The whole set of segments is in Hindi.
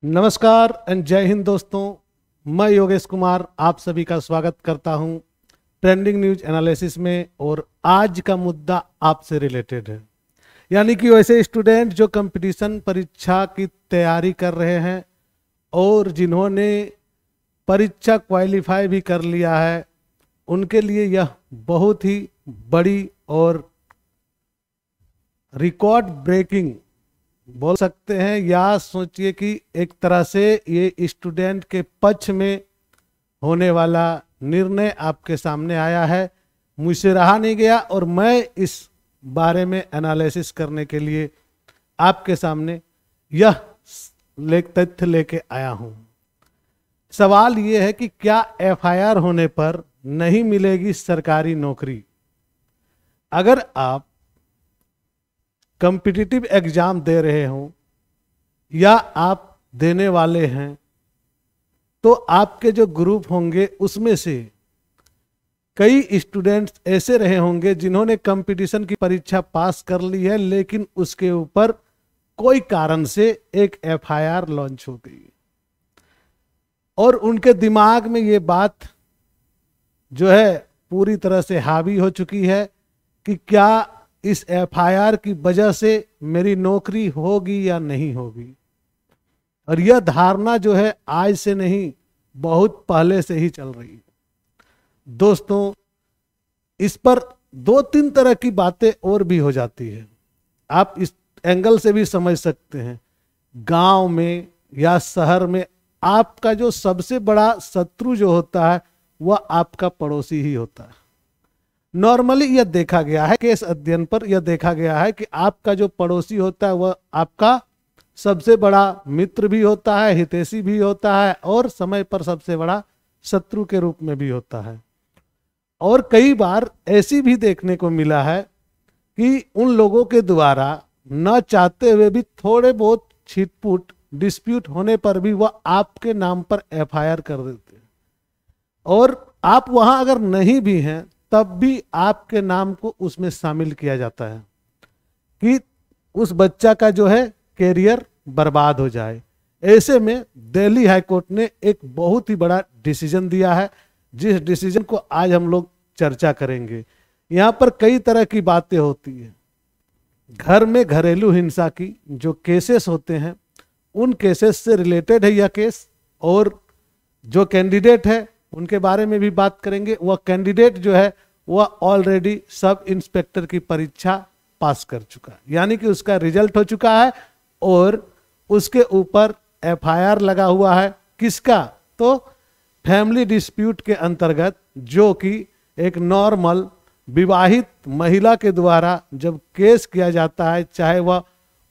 नमस्कार एंड जय हिंद दोस्तों। मैं योगेश कुमार आप सभी का स्वागत करता हूं ट्रेंडिंग न्यूज एनालिसिस में। और आज का मुद्दा आपसे रिलेटेड है, यानी कि वैसे स्टूडेंट जो कंपटीशन परीक्षा की तैयारी कर रहे हैं और जिन्होंने परीक्षा क्वालिफाई भी कर लिया है, उनके लिए यह बहुत ही बड़ी और रिकॉर्ड ब्रेकिंग बोल सकते हैं, या सोचिए कि एक तरह से ये स्टूडेंट के पक्ष में होने वाला निर्णय आपके सामने आया है। मुझसे रहा नहीं गया और मैं इस बारे में एनालिसिस करने के लिए आपके सामने यह तथ्य लेके आया हूं। सवाल ये है कि क्या एफआईआर होने पर नहीं मिलेगी सरकारी नौकरी? अगर आप कॉम्पिटिटिव एग्जाम दे रहे हो या आप देने वाले हैं, तो आपके जो ग्रुप होंगे उसमें से कई स्टूडेंट्स ऐसे रहे होंगे जिन्होंने कंपटीशन की परीक्षा पास कर ली है, लेकिन उसके ऊपर कोई कारण से एक एफआईआर लॉन्च हो गई और उनके दिमाग में ये बात जो है पूरी तरह से हावी हो चुकी है कि क्या इस एफआईआर की वजह से मेरी नौकरी होगी या नहीं होगी। और यह धारणा जो है आज से नहीं, बहुत पहले से ही चल रही है। दोस्तों, इस पर दो तीन तरह की बातें और भी हो जाती है, आप इस एंगल से भी समझ सकते हैं। गांव में या शहर में आपका जो सबसे बड़ा शत्रु जो होता है वह आपका पड़ोसी ही होता है। नॉर्मली यह देखा गया है, केस अध्ययन पर यह देखा गया है कि आपका जो पड़ोसी होता है वह आपका सबसे बड़ा मित्र भी होता है, हितैषी भी होता है और समय पर सबसे बड़ा शत्रु के रूप में भी होता है। और कई बार ऐसी भी देखने को मिला है कि उन लोगों के द्वारा न चाहते हुए भी थोड़े बहुत छिटपुट डिस्प्यूट होने पर भी वह आपके नाम पर एफआईआर कर देते हैं, और आप वहां अगर नहीं भी हैं तब भी आपके नाम को उसमें शामिल किया जाता है कि उस बच्चा का जो है कैरियर बर्बाद हो जाए। ऐसे में दिल्ली हाईकोर्ट ने एक बहुत ही बड़ा डिसीजन दिया है, जिस डिसीजन को आज हम लोग चर्चा करेंगे। यहाँ पर कई तरह की बातें होती है। घर में घरेलू हिंसा की जो केसेस होते हैं, उन केसेस से रिलेटेड है यह केस, और जो कैंडिडेट है उनके बारे में भी बात करेंगे। वह कैंडिडेट जो है वह ऑलरेडी सब इंस्पेक्टर की परीक्षा पास कर चुका है, यानी कि उसका रिजल्ट हो चुका है और उसके ऊपर एफआईआर लगा हुआ है। किसका? तो फैमिली डिस्प्यूट के अंतर्गत, जो कि एक नॉर्मल विवाहित महिला के द्वारा जब केस किया जाता है, चाहे वह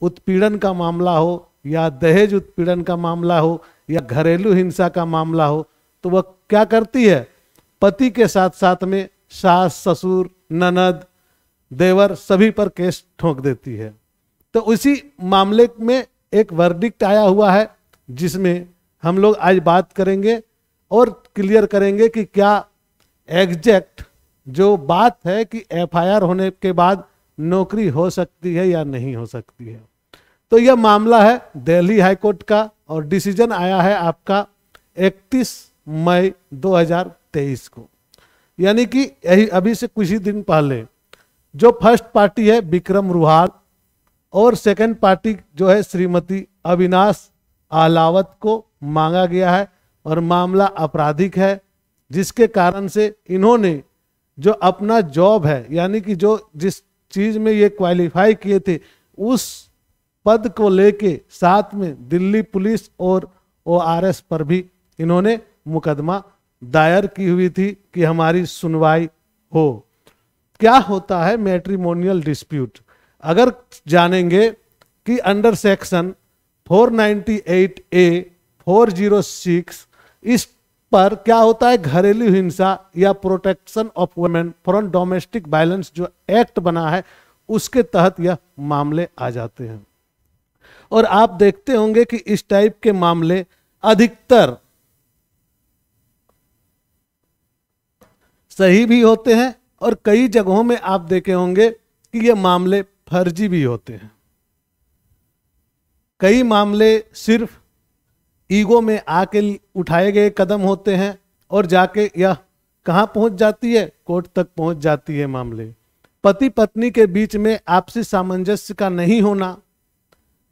उत्पीड़न का मामला हो या दहेज उत्पीड़न का मामला हो या घरेलू हिंसा का मामला हो, तो वह क्या करती है, पति के साथ साथ में सास, ससुर, ननद, देवर सभी पर केस ठोक देती है। तो उसी मामले में एक वर्डिक्ट आया हुआ है, जिसमें हम लोग आज बात करेंगे और क्लियर करेंगे कि क्या एग्जैक्ट जो बात है कि एफआईआर होने के बाद नौकरी हो सकती है या नहीं हो सकती है। तो यह मामला है दिल्ली हाईकोर्ट का और डिसीजन आया है आपका 31 मई 2023 को, यानी कि यही अभी से कुछ ही दिन पहले। जो फर्स्ट पार्टी है विक्रम रुहाल और सेकंड पार्टी जो है श्रीमती अविनाश आहलावत को मांगा गया है, और मामला आपराधिक है, जिसके कारण से इन्होंने जो अपना जॉब है, यानी कि जो जिस चीज में ये क्वालिफाई किए थे, उस पद को लेके साथ में दिल्ली पुलिस और ओआरएस पर भी इन्होंने मुकदमा दायर की हुई थी कि हमारी सुनवाई हो। क्या होता है मैट्रिमोनियल डिस्प्यूट, अगर जानेंगे कि अंडर सेक्शन 498A 406 इस पर क्या होता है, घरेलू हिंसा या protection of women from domestic violence जो एक्ट बना है, उसके तहत यह मामले आ जाते हैं। और आप देखते होंगे कि इस टाइप के मामले अधिकतर सही भी होते हैं और कई जगहों में आप देखे होंगे कि ये मामले फर्जी भी होते हैं। कई मामले सिर्फ ईगो में आके उठाए गए कदम होते हैं और जाके यह कहाँ पहुंच जाती है, कोर्ट तक पहुंच जाती है मामले। पति पत्नी के बीच में आपसी सामंजस्य का नहीं होना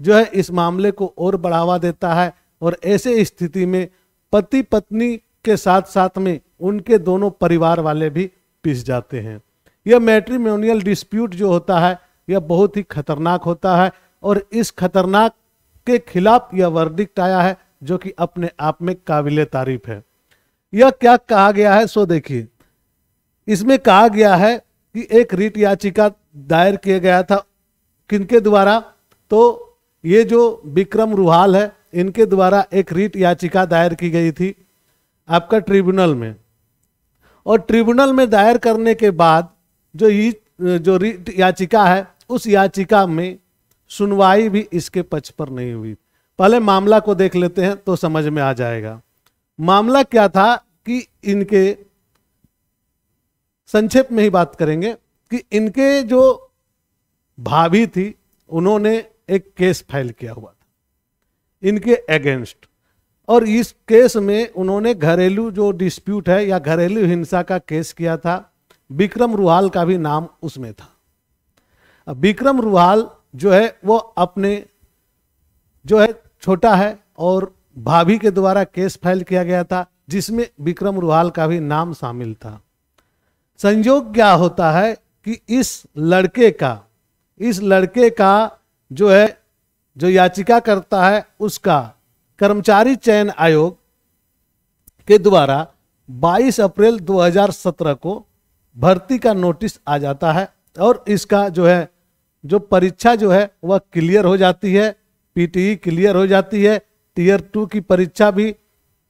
जो है इस मामले को और बढ़ावा देता है, और ऐसे स्थिति में पति पत्नी के साथ साथ में उनके दोनों परिवार वाले भी पिस जाते हैं। यह मैट्रिमोनियल डिस्प्यूट जो होता है यह बहुत ही खतरनाक होता है, और इस खतरनाक के खिलाफ यह वर्डिक्ट आया है जो कि अपने आप में काबिले तारीफ है। यह क्या कहा गया है सो देखिए, इसमें कहा गया है कि एक रिट याचिका दायर किया गया था किनके द्वारा, तो ये जो विक्रम रुहाल है इनके द्वारा एक रिट याचिका दायर की गई थी आपका ट्रिब्यूनल में, और ट्रिब्यूनल में दायर करने के बाद जो रिट याचिका है उस याचिका में सुनवाई भी इसके पक्ष पर नहीं हुई। पहले मामला को देख लेते हैं तो समझ में आ जाएगा। मामला क्या था कि इनके, संक्षेप में ही बात करेंगे कि इनके जो भाभी थी उन्होंने एक केस फाइल किया हुआ था इनके अगेंस्ट, और इस केस में उन्होंने घरेलू जो डिस्प्यूट है या घरेलू हिंसा का केस किया था। विक्रम रुहाल का भी नाम उसमें था। अब विक्रम रुहाल जो है वो अपने जो है छोटा है और भाभी के द्वारा केस फाइल किया गया था जिसमें विक्रम रुहाल का भी नाम शामिल था। संयोग क्या होता है कि इस लड़के का जो है जो याचिका करता है उसका कर्मचारी चयन आयोग के द्वारा 22 अप्रैल 2017 को भर्ती का नोटिस आ जाता है, और इसका जो है जो परीक्षा जो है वह क्लियर हो जाती है, पीटीई क्लियर हो जाती है, टीयर 2 की परीक्षा भी,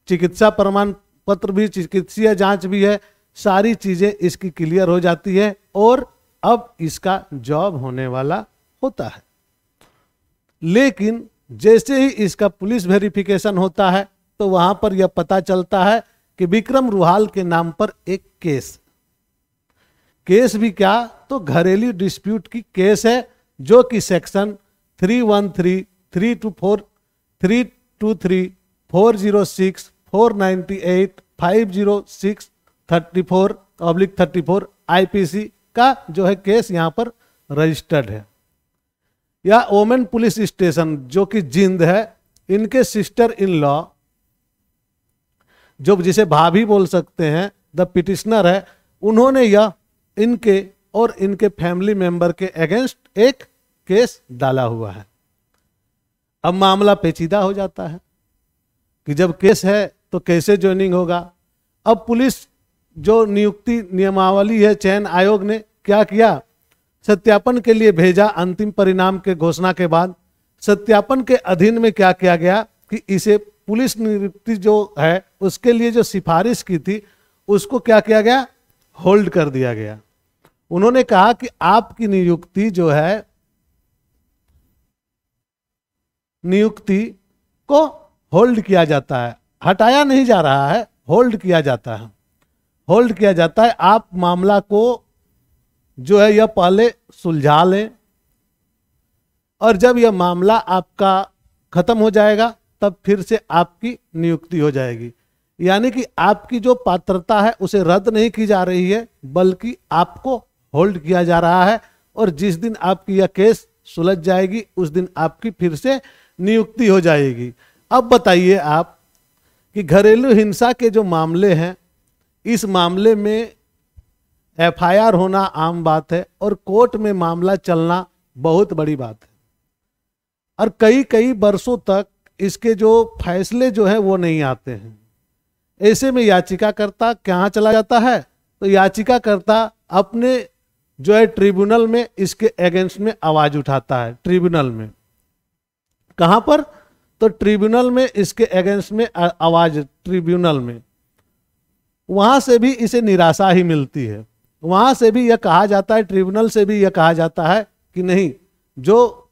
चिकित्सा प्रमाण पत्र भी, चिकित्सीय जांच भी है, सारी चीजें इसकी क्लियर हो जाती है और अब इसका जॉब होने वाला होता है। लेकिन जैसे ही इसका पुलिस वेरिफिकेशन होता है तो वहां पर यह पता चलता है कि विक्रम रुहाल के नाम पर एक केस भी क्या तो घरेलू डिस्प्यूट की केस है, जो कि सेक्शन 313, 324, 323, 406, 498, 506, 34/34 आईपीसी का जो है केस यहाँ पर रजिस्टर्ड है। या ओमेन पुलिस स्टेशन जो कि जिंद है, इनके सिस्टर इन लॉ जो जिसे भाभी बोल सकते हैं, द पिटिशनर है, उन्होंने यह इनके और इनके फैमिली मेंबर के अगेंस्ट एक केस डाला हुआ है। अब मामला पेचीदा हो जाता है कि जब केस है तो कैसे ज्वाइनिंग होगा। अब पुलिस जो नियुक्ति नियमावली है चयन आयोग ने क्या किया, सत्यापन के लिए भेजा। अंतिम परिणाम के घोषणा के बाद सत्यापन के अधीन में क्या किया गया कि इसे पुलिस नियुक्ति जो है उसके लिए जो सिफारिश की थी उसको क्या किया गया, होल्ड कर दिया गया। उन्होंने कहा कि आपकी नियुक्ति जो है, नियुक्ति को होल्ड किया जाता है, हटाया नहीं जा रहा है, होल्ड किया जाता है, होल्ड किया जाता है। आप मामला को जो है यह पहले सुलझा लें, और जब यह मामला आपका खत्म हो जाएगा तब फिर से आपकी नियुक्ति हो जाएगी। यानी कि आपकी जो पात्रता है उसे रद्द नहीं की जा रही है, बल्कि आपको होल्ड किया जा रहा है, और जिस दिन आपकी यह केस सुलझ जाएगी उस दिन आपकी फिर से नियुक्ति हो जाएगी। अब बताइए आप कि घरेलू हिंसा के जो मामले हैं, इस मामले में एफआईआर होना आम बात है और कोर्ट में मामला चलना बहुत बड़ी बात है, और कई कई वर्षों तक इसके जो फैसले जो है वो नहीं आते हैं। ऐसे में याचिकाकर्ता कहाँ चला जाता है, तो याचिकाकर्ता अपने जो है ट्रिब्यूनल में इसके अगेंस्ट में आवाज उठाता है। ट्रिब्यूनल में कहाँ पर, तो ट्रिब्यूनल में इसके अगेंस्ट में आवाज, ट्रिब्यूनल में, वहां से भी इसे निराशा ही मिलती है। वहां से भी यह कहा जाता है, ट्रिब्यूनल से भी यह कहा जाता है कि नहीं, जो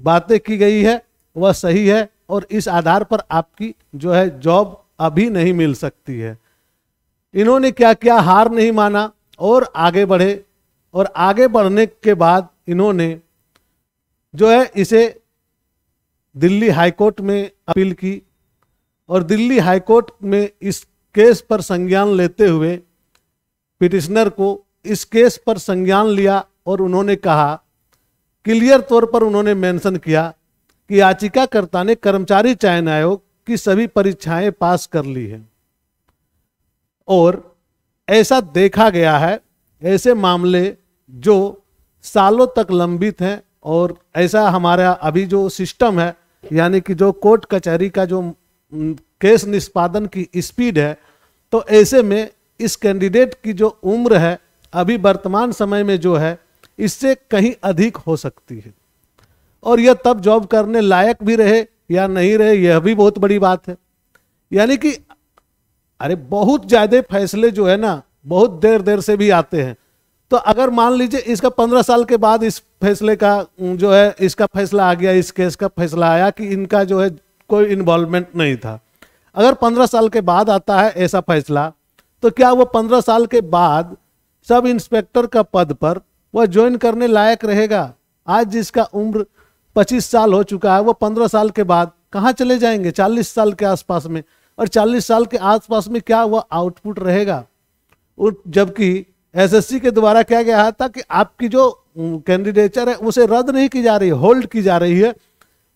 बातें की गई है वह सही है और इस आधार पर आपकी जो है जॉब अभी नहीं मिल सकती है। इन्होंने क्या किया, हार नहीं माना और आगे बढ़े, और आगे बढ़ने के बाद इन्होंने जो है इसे दिल्ली हाईकोर्ट में अपील की, और दिल्ली हाईकोर्ट में इस केस पर संज्ञान लेते हुए पिटिशनर को इस केस पर संज्ञान लिया और उन्होंने कहा, क्लियर तौर पर उन्होंने मेंशन किया कि याचिकाकर्ता ने कर्मचारी चयन आयोग की सभी परीक्षाएं पास कर ली है और ऐसा देखा गया है, ऐसे मामले जो सालों तक लंबित हैं और ऐसा हमारा अभी जो सिस्टम है, यानी कि जो कोर्ट कचहरी का जो केस निष्पादन की स्पीड है, तो ऐसे में इस कैंडिडेट की जो उम्र है अभी वर्तमान समय में जो है इससे कहीं अधिक हो सकती है और यह तब जॉब करने लायक भी रहे या नहीं रहे, यह भी बहुत बड़ी बात है। यानी कि अरे बहुत ज्यादा फैसले जो है ना बहुत देर देर से भी आते हैं, तो अगर मान लीजिए इसका 15 साल के बाद इस फैसले का जो है इसका फैसला आ गया, इस केस का फैसला आया कि इनका जो है कोई इन्वॉल्वमेंट नहीं था, अगर 15 साल के बाद आता है ऐसा फैसला, तो क्या वो 15 साल के बाद सब इंस्पेक्टर का पद पर वह ज्वाइन करने लायक रहेगा? आज जिसका उम्र 25 साल हो चुका है वो 15 साल के बाद कहाँ चले जाएंगे? 40 साल के आसपास में, और 40 साल के आसपास में क्या वह आउटपुट रहेगा? जबकि एसएससी के द्वारा क्या गया था कि आपकी जो कैंडिडेचर है उसे रद्द नहीं की जा रही, होल्ड की जा रही है,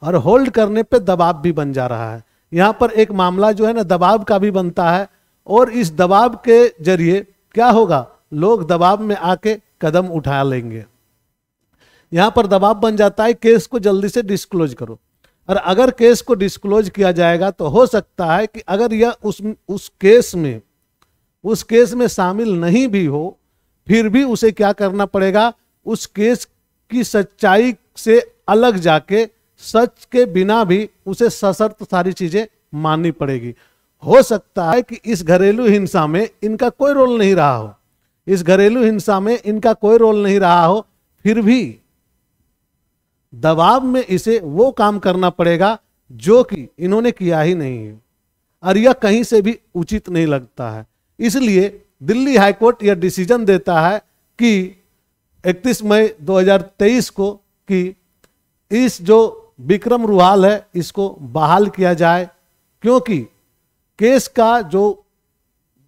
और होल्ड करने पे दबाव भी बन जा रहा है। यहाँ पर एक मामला जो है ना दबाव का भी बनता है, और इस दबाव के जरिए क्या होगा, लोग दबाव में आके कदम उठा लेंगे। यहाँ पर दबाव बन जाता है केस को जल्दी से डिस्क्लोज करो, और अगर केस को डिस्क्लोज किया जाएगा तो हो सकता है कि अगर यह उस केस में शामिल नहीं भी हो, फिर भी उसे क्या करना पड़ेगा, उस केस की सच्चाई से अलग जाके सच के बिना भी उसे सशर्त सारी चीजें माननी पड़ेगी। हो सकता है कि इस घरेलू हिंसा में इनका कोई रोल नहीं रहा हो, इस घरेलू हिंसा में इनका कोई रोल नहीं रहा हो, फिर भी दबाव में इसे वो काम करना पड़ेगा जो कि इन्होंने किया ही नहीं है, और यह कहीं से भी उचित नहीं लगता है। इसलिए दिल्ली हाईकोर्ट यह डिसीजन देता है कि 31 मई 2023 को कि इस जो विक्रम रुहाल है इसको बहाल किया जाए, क्योंकि केस का जो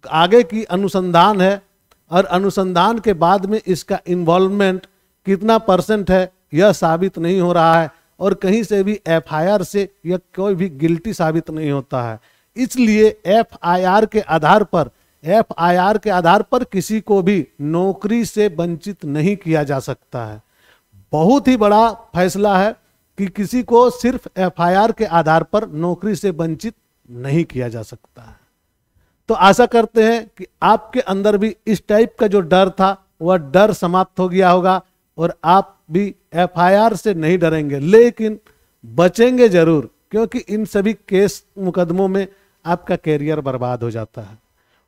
आगे की अनुसंधान है और अनुसंधान के बाद में इसका इन्वॉल्वमेंट कितना % है यह साबित नहीं हो रहा है, और कहीं से भी एफआईआर से यह कोई भी गिल्टी साबित नहीं होता है। इसलिए एफआईआर के आधार पर किसी को भी नौकरी से वंचित नहीं किया जा सकता है। बहुत ही बड़ा फैसला है कि किसी को सिर्फ एफआईआर के आधार पर नौकरी से वंचित नहीं किया जा सकता है। तो आशा करते हैं कि आपके अंदर भी इस टाइप का जो डर था वह डर समाप्त हो गया होगा, और आप भी एफआईआर से नहीं डरेंगे, लेकिन बचेंगे जरूर, क्योंकि इन सभी केस मुकदमों में आपका कैरियर बर्बाद हो जाता है।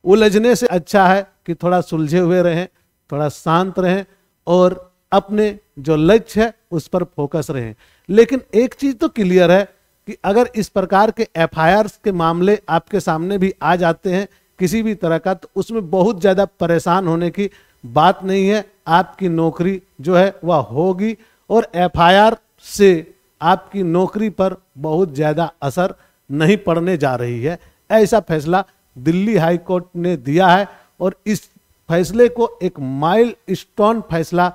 उलझने से अच्छा है कि थोड़ा सुलझे हुए रहें, थोड़ा शांत रहें और अपने जो लक्ष्य है उस पर फोकस रहें। लेकिन एक चीज तो क्लियर है कि अगर इस प्रकार के एफआईआर के मामले आपके सामने भी आ जाते हैं किसी भी तरह का, तो उसमें बहुत ज्यादा परेशान होने की बात नहीं है। आपकी नौकरी जो है वह होगी, और एफआईआर से आपकी नौकरी पर बहुत ज्यादा असर नहीं पड़ने जा रही है। ऐसा फैसला दिल्ली हाई कोर्ट ने दिया है, और इस फैसले को एक माइलस्टोन फैसला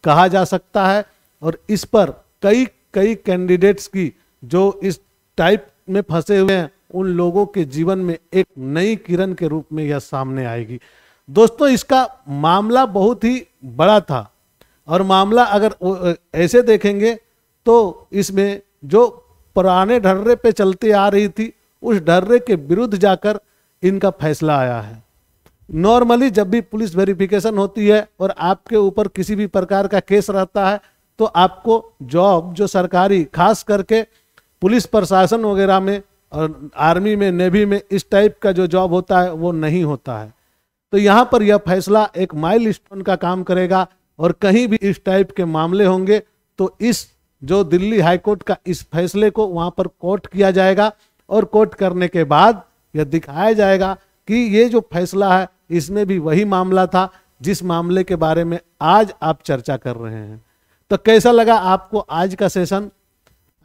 कहा जा सकता है, और इस पर कई कैंडिडेट्स की जो इस टाइप में फंसे हुए हैं उन लोगों के जीवन में एक नई किरण के रूप में यह सामने आएगी। दोस्तों, इसका मामला बहुत ही बड़ा था, और मामला अगर ऐसे देखेंगे तो इसमें जो पुराने ढर्रे पे चलती आ रही थी उस ढर्रे के विरुद्ध जाकर इनका फैसला आया है। नॉर्मली जब भी पुलिस वेरिफिकेशन होती है और आपके ऊपर किसी भी प्रकार का केस रहता है तो आपको जॉब जो सरकारी, खास करके पुलिस प्रशासन वगैरह में और आर्मी में, नेवी में, इस टाइप का जो जॉब होता है वो नहीं होता है। तो यहाँ पर यह फैसला एक माइलस्टोन का काम करेगा, और कहीं भी इस टाइप के मामले होंगे तो इस जो दिल्ली हाईकोर्ट का इस फैसले को वहां पर कोर्ट किया जाएगा, और कोर्ट करने के बाद यह दिखाया जाएगा कि ये जो फैसला है इसमें भी वही मामला था जिस मामले के बारे में आज आप चर्चा कर रहे हैं। तो कैसा लगा आपको आज का सेशन?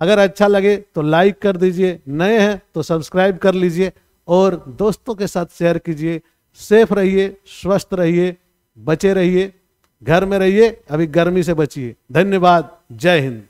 अगर अच्छा लगे तो लाइक कर दीजिए, नए हैं तो सब्सक्राइब कर लीजिए और दोस्तों के साथ शेयर कीजिए। सेफ रहिए, स्वस्थ रहिए, बचे रहिए, घर में रहिए, अभी गर्मी से बचिए। धन्यवाद। जय हिंद।